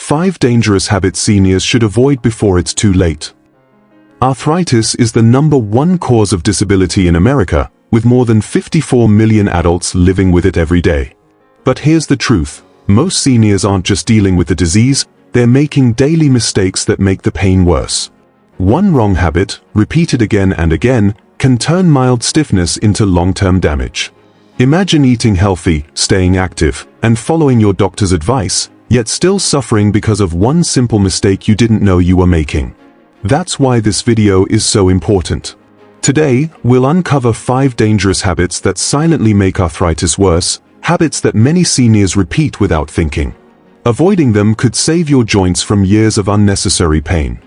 5 dangerous habits seniors should avoid before it's too late. Arthritis is the #1 cause of disability in America, with more than 54 million adults living with it every day. But here's the truth: most seniors aren't just dealing with the disease, they're making daily mistakes that make the pain worse. One wrong habit, repeated again and again, can turn mild stiffness into long-term damage. Imagine eating healthy, staying active, and following your doctor's advice, yet still suffering because of one simple mistake you didn't know you were making. That's why this video is so important. Today, we'll uncover 5 dangerous habits that silently make arthritis worse, habits that many seniors repeat without thinking. Avoiding them could save your joints from years of unnecessary pain.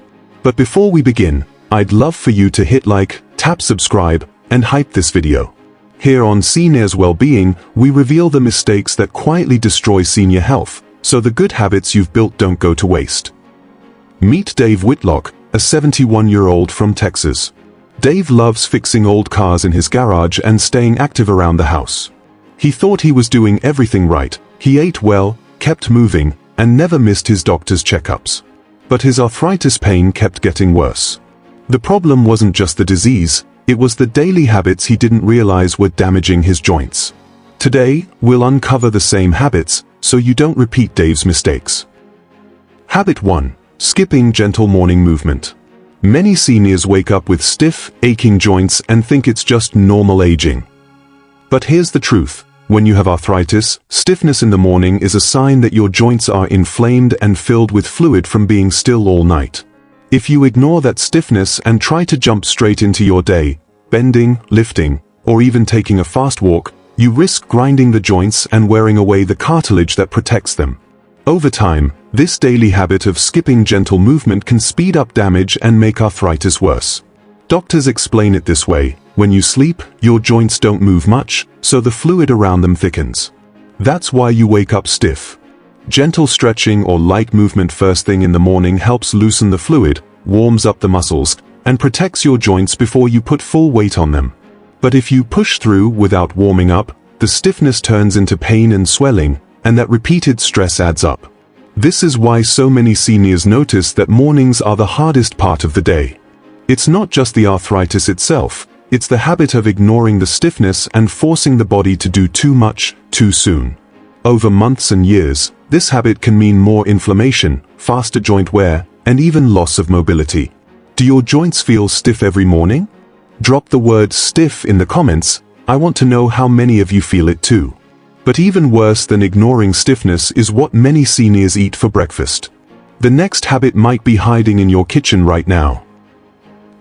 But before we begin, I'd love for you to hit like, tap subscribe, and hype this video. Here on Seniors Wellbeing, we reveal the mistakes that quietly destroy senior health, so the good habits you've built don't go to waste. Meet Dave Whitlock, a 71-year-old from Texas. Dave loves fixing old cars in his garage and staying active around the house. He thought he was doing everything right. He ate well, kept moving, and never missed his doctor's checkups. But his arthritis pain kept getting worse. The problem wasn't just the disease, it was the daily habits he didn't realize were damaging his joints. Today, we'll uncover the same habits, so you don't repeat Dave's mistakes. Habit 1. Skipping gentle morning movement. Many seniors wake up with stiff, aching joints and think it's just normal aging. But here's the truth: when you have arthritis, stiffness in the morning is a sign that your joints are inflamed and filled with fluid from being still all night. If you ignore that stiffness and try to jump straight into your day, bending, lifting, or even taking a fast walk, you risk grinding the joints and wearing away the cartilage that protects them. Over time, this daily habit of skipping gentle movement can speed up damage and make arthritis worse. Doctors explain it this way: when you sleep, your joints don't move much, so the fluid around them thickens. That's why you wake up stiff. Gentle stretching or light movement first thing in the morning helps loosen the fluid, warms up the muscles, and protects your joints before you put full weight on them. But if you push through without warming up, the stiffness turns into pain and swelling, and that repeated stress adds up. This is why so many seniors notice that mornings are the hardest part of the day. It's not just the arthritis itself, it's the habit of ignoring the stiffness and forcing the body to do too much, too soon. Over months and years, this habit can mean more inflammation, faster joint wear, and even loss of mobility. Do your joints feel stiff every morning? Drop the word stiff in the comments. I want to know how many of you feel it too. But even worse than ignoring stiffness is what many seniors eat for breakfast. The next habit might be hiding in your kitchen right now.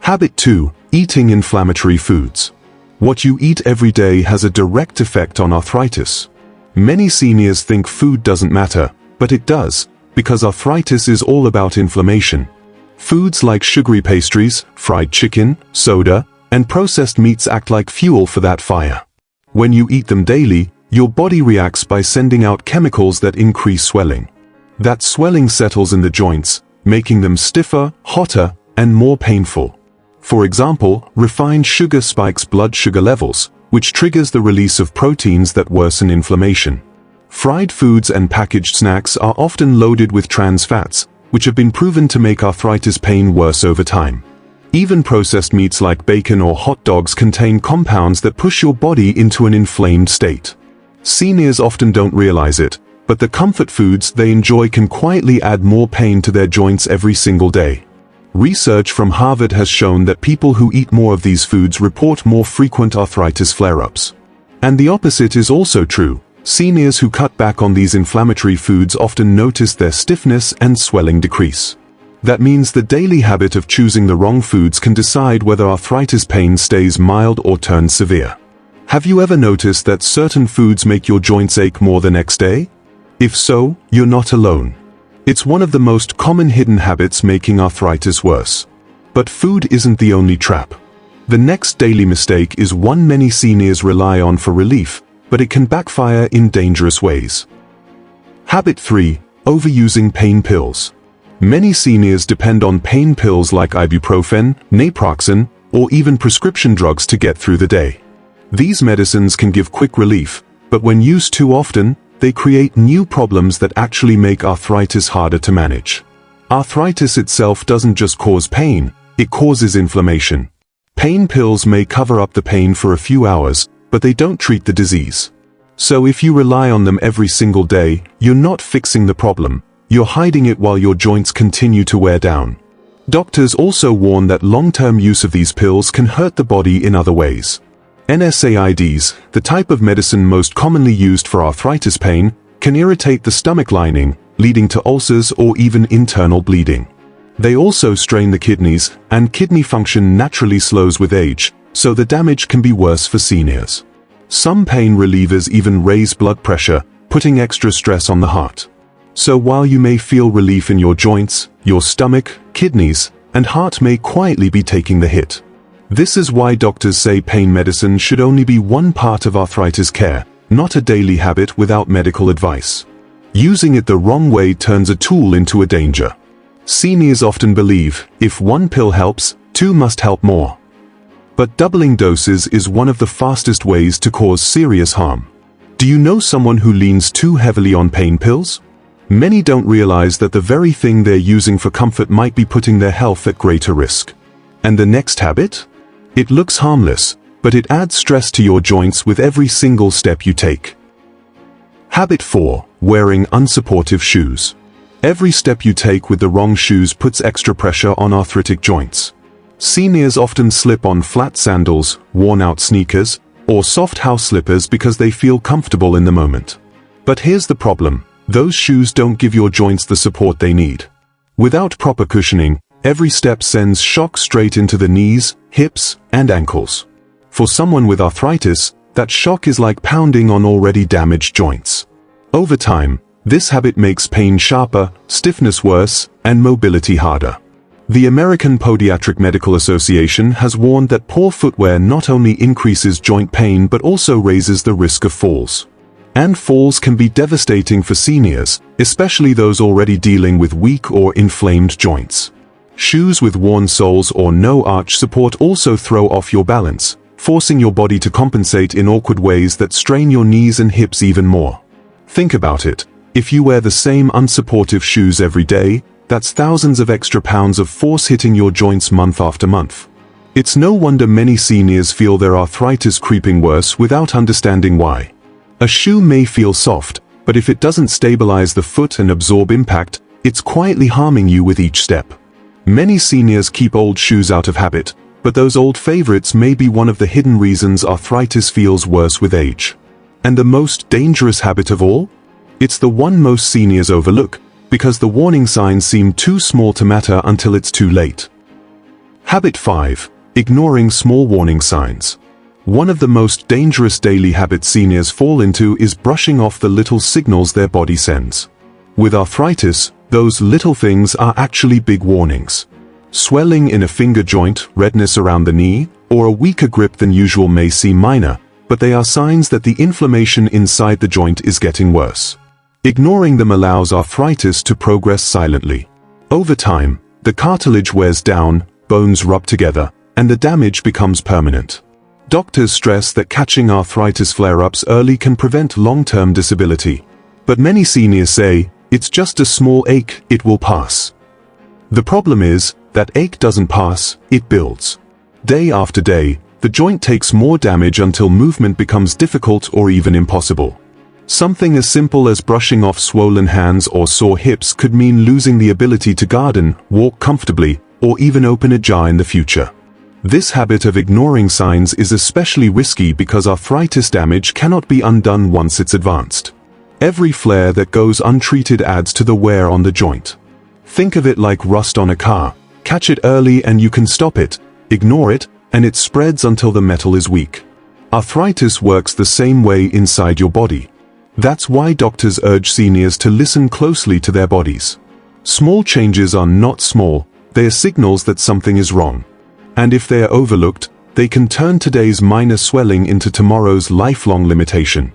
Habit 2. Eating inflammatory foods. What you eat every day has a direct effect on arthritis. Many seniors think food doesn't matter, but it does, because arthritis is all about inflammation. Foods like sugary pastries, fried chicken, soda, and processed meats act like fuel for that fire. When you eat them daily, your body reacts by sending out chemicals that increase swelling. That swelling settles in the joints, making them stiffer, hotter, and more painful. For example, refined sugar spikes blood sugar levels, which triggers the release of proteins that worsen inflammation. Fried foods and packaged snacks are often loaded with trans fats, which have been proven to make arthritis pain worse over time. Even processed meats like bacon or hot dogs contain compounds that push your body into an inflamed state. Seniors often don't realize it, but the comfort foods they enjoy can quietly add more pain to their joints every single day. Research from Harvard has shown that people who eat more of these foods report more frequent arthritis flare-ups. And the opposite is also true. Seniors who cut back on these inflammatory foods often notice their stiffness and swelling decrease. That means the daily habit of choosing the wrong foods can decide whether arthritis pain stays mild or turns severe. Have you ever noticed that certain foods make your joints ache more the next day? If so, you're not alone. It's one of the most common hidden habits making arthritis worse. But food isn't the only trap. The next daily mistake is one many seniors rely on for relief, but it can backfire in dangerous ways. Habit 3. Overusing pain pills. Many seniors depend on pain pills like ibuprofen, naproxen, or even prescription drugs to get through the day. These medicines can give quick relief, but when used too often, they create new problems that actually make arthritis harder to manage. Arthritis itself doesn't just cause pain, it causes inflammation. Pain pills may cover up the pain for a few hours, but they don't treat the disease. So if you rely on them every single day, you're not fixing the problem, you're hiding it while your joints continue to wear down. Doctors also warn that long-term use of these pills can hurt the body in other ways. NSAIDs, the type of medicine most commonly used for arthritis pain, can irritate the stomach lining, leading to ulcers or even internal bleeding. They also strain the kidneys, and kidney function naturally slows with age, so the damage can be worse for seniors. Some pain relievers even raise blood pressure, putting extra stress on the heart. So while you may feel relief in your joints, your stomach, kidneys, and heart may quietly be taking the hit. This is why doctors say pain medicine should only be one part of arthritis care, not a daily habit without medical advice. Using it the wrong way turns a tool into a danger. Seniors often believe, if one pill helps, two must help more. But doubling doses is one of the fastest ways to cause serious harm. Do you know someone who leans too heavily on pain pills? Many don't realize that the very thing they're using for comfort might be putting their health at greater risk. And the next habit? It looks harmless, but it adds stress to your joints with every single step you take. Habit 4. Wearing unsupportive shoes. Every step you take with the wrong shoes puts extra pressure on arthritic joints. Seniors often slip on flat sandals, worn-out sneakers, or soft house slippers because they feel comfortable in the moment. But here's the problem. Those shoes don't give your joints the support they need. Without proper cushioning, every step sends shock straight into the knees, hips, and ankles. For someone with arthritis, that shock is like pounding on already damaged joints. Over time, this habit makes pain sharper, stiffness worse, and mobility harder. The American Podiatric Medical Association has warned that poor footwear not only increases joint pain but also raises the risk of falls. And falls can be devastating for seniors, especially those already dealing with weak or inflamed joints. Shoes with worn soles or no arch support also throw off your balance, forcing your body to compensate in awkward ways that strain your knees and hips even more. Think about it. If you wear the same unsupportive shoes every day, that's thousands of extra pounds of force hitting your joints month after month. It's no wonder many seniors feel their arthritis creeping worse without understanding why. A shoe may feel soft, but if it doesn't stabilize the foot and absorb impact, it's quietly harming you with each step. Many seniors keep old shoes out of habit, but those old favorites may be one of the hidden reasons arthritis feels worse with age. And the most dangerous habit of all? It's the one most seniors overlook, because the warning signs seem too small to matter until it's too late. Habit 5. Ignoring small warning signs. One of the most dangerous daily habits seniors fall into is brushing off the little signals their body sends. With arthritis, those little things are actually big warnings. Swelling in a finger joint, redness around the knee, or a weaker grip than usual may seem minor, but they are signs that the inflammation inside the joint is getting worse. Ignoring them allows arthritis to progress silently. Over time, the cartilage wears down, bones rub together, and the damage becomes permanent. Doctors stress that catching arthritis flare-ups early can prevent long-term disability. But many seniors say, it's just a small ache, it will pass. The problem is, that ache doesn't pass, it builds. Day after day, the joint takes more damage until movement becomes difficult or even impossible. Something as simple as brushing off swollen hands or sore hips could mean losing the ability to garden, walk comfortably, or even open a jar in the future. This habit of ignoring signs is especially risky because arthritis damage cannot be undone once it's advanced. Every flare that goes untreated adds to the wear on the joint. Think of it like rust on a car. Catch it early and you can stop it, ignore it, and it spreads until the metal is weak. Arthritis works the same way inside your body. That's why doctors urge seniors to listen closely to their bodies. Small changes are not small, they are signals that something is wrong. And if they are overlooked, they can turn today's minor swelling into tomorrow's lifelong limitation.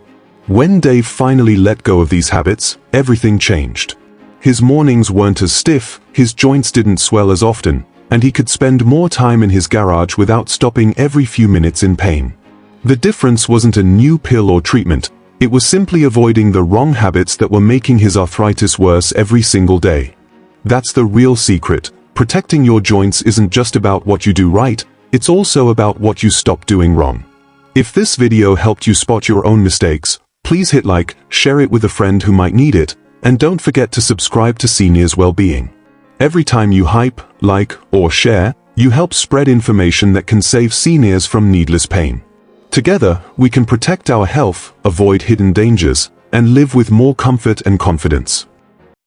When Dave finally let go of these habits, everything changed. His mornings weren't as stiff, his joints didn't swell as often, and he could spend more time in his garage without stopping every few minutes in pain. The difference wasn't a new pill or treatment, It was simply avoiding the wrong habits that were making his arthritis worse every single day. That's the real secret. Protecting your joints isn't just about what you do right, it's also about what you stop doing wrong. If this video helped you spot your own mistakes, please hit like, share it with a friend who might need it, and don't forget to subscribe to Seniors Wellbeing. Every time you hype, like, or share, you help spread information that can save seniors from needless pain. Together, we can protect our health, avoid hidden dangers, and live with more comfort and confidence.